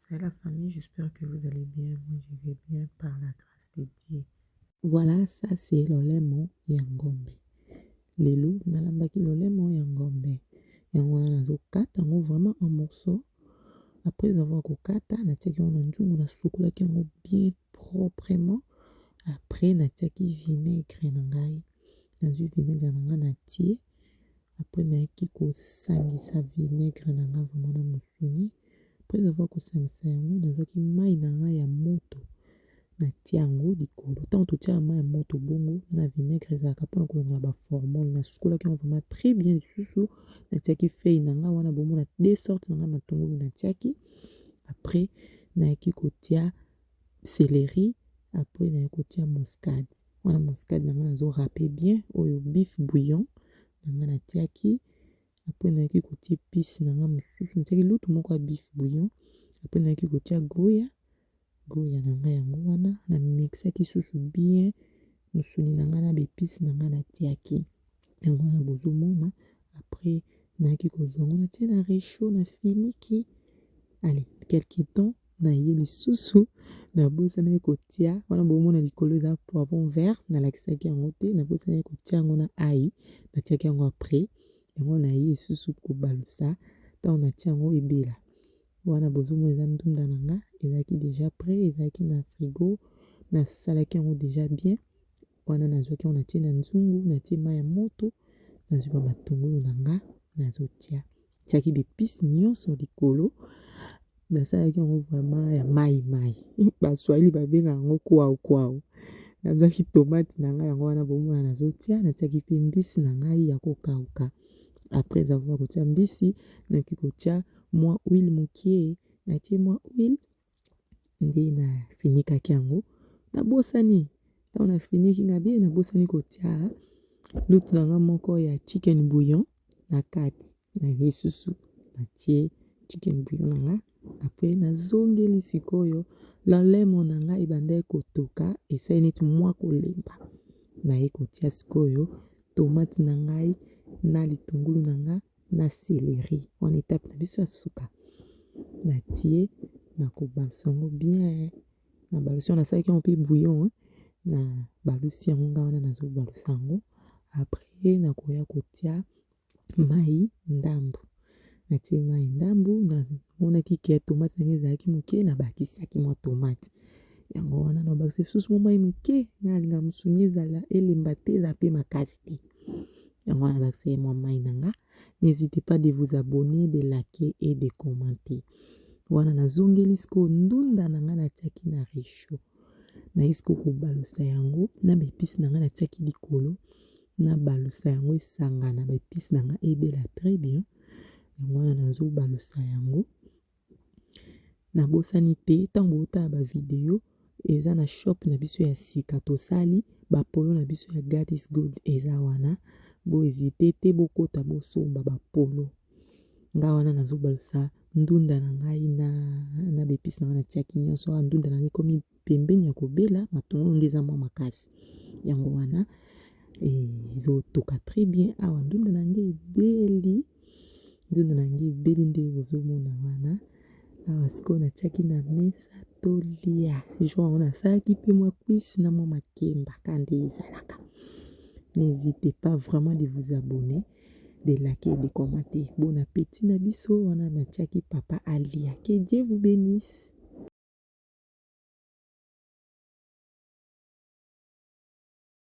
C'est la famille, j'espère que vous allez bien. Moi, je vais bien par la grâce de Dieu. Voilà, ça c'est lolemo ya ngombe. Lelo, nalambaki lolemo ya ngombe. Yango wana nazokata yango vraiment en morceaux. Après avoir kokata, natiaki yango na nzungu nasukolaki yango bien proprement. Après natiaki vinaigre na ngai. Nazwi vinaigre na ngai natie. Après nayaki kosangisa vinaigre na ngai vraiment na mosuni. Après avoir kosangisa yango nazwaki mai na ngai ya moto natia yango likolo. Ntango totiaka mai ya moto bongo na vinaigre ezalaka mpona kolongola baformole. Nasukolaki yango vraiment très bien lisusu. Natiaki feuille na ngai wana bomona deux sortes na ngai matungulu natiaki. Après nayaki kotia céleri. Après nayaki kotia muscade. Wana muscade na ngai nazorape bien oyo beef bouillon na ngai natiaki. Après nayaki kotia épice na ngai mosusu natiaki lutu moko ya beef bouillon. Après nayaki kotia goya na ngai yango wana na mixaki susu bien musuni na ngai na bépice na ngai natiaki yango wana bozomona. Après nayaki kozwa yango natie na réchaud na finiki allez quelque temps naye lisusu nabosanaki kotia wana bomona likolo eza poivron vert nalakisaki yango te. Nabosanaki kotia yango na ai natiaki yango après yango naye lisusu kobalusa ntango natia yango ebela. Wana bozomona eza ndunda na nga ezalaki déjà prêt ezalaki na frigo nasalaki yango déjà bien. Wana nazwaki yango natie na nzungu natie mai ya moto nazwi ba matungulu na nga nazotia tiaki bépice nyonso likolo. Nasalaki yango vraiment ya mai baswahili babenga yango kwao. Nazwaki tomate na ngai yango wana bomona nazotia natiaki mpe mbisi na ngai ya kokauka. Après avoir kotia mbisi nayaki kotia mwa huile mokie natie mwa huile nde nafinikaki yango nabosani. Ntango nafiniki nga bien nabosani kotia lutu na nga moko ya chicken bouillon na kati naye susu natie chicken bouillon na nga. Après nazongeli sikoyo lolemo na nga ebandaki kotoka esali neti mwa kolemba naye kotia sikoyo tomate na ngai na litungulu na nga na céleri wana etape na biso ya suka natie na kobalusa yango bien na balusi yango nasalaki yango mpe bouillon na balusi yango nga wana nazobalusa yango. Après nakoya kotia mai ndambu natie mai ndambu namonaki ke tomate na nga ezalaki moke nabakisaki mwa tomate yango wana nabakisi lisusu mwa mai moke nalinga mosuni ezala elemba te eza pe makasi te yango wana nabakisi mwa mai na nga. N'hésitez pas de vous abonner, de liker et de commenter. Wana nazongeli siko ndunda na nga natiaki na réchaud naye siko kobalusa yango na bépice na nga natiaki likolo nabalusa yango esangana bépice na nga ebela très bien. Yango wana nazobalusa yango nabosani te ntango otala bavideo eza na shop na biso ya sika tosali bapolo na biso ya God is good eza wana bohésite te bokota bosomba bapolo nga wana nazobalusa ndunda na ngai na bépice na nga natiaki nyonso wana ndunda na ngai ekomi pembeni ya kobela matungulu nde eza mwa makasi yango wana ezotoka très bien. Awa ndunda na ngai ebeli nde bozomona wana awa sikoyo natiaki na mesa tolia jour yango nasalaki mpe mwa cuisse na mwa makemba kande ezalaka. N'hésitez pas vraiment de vous abonner, de liker et de commenter. Bon appétit na biso wana natiaki papa alia. Que Dieu vous bénisse.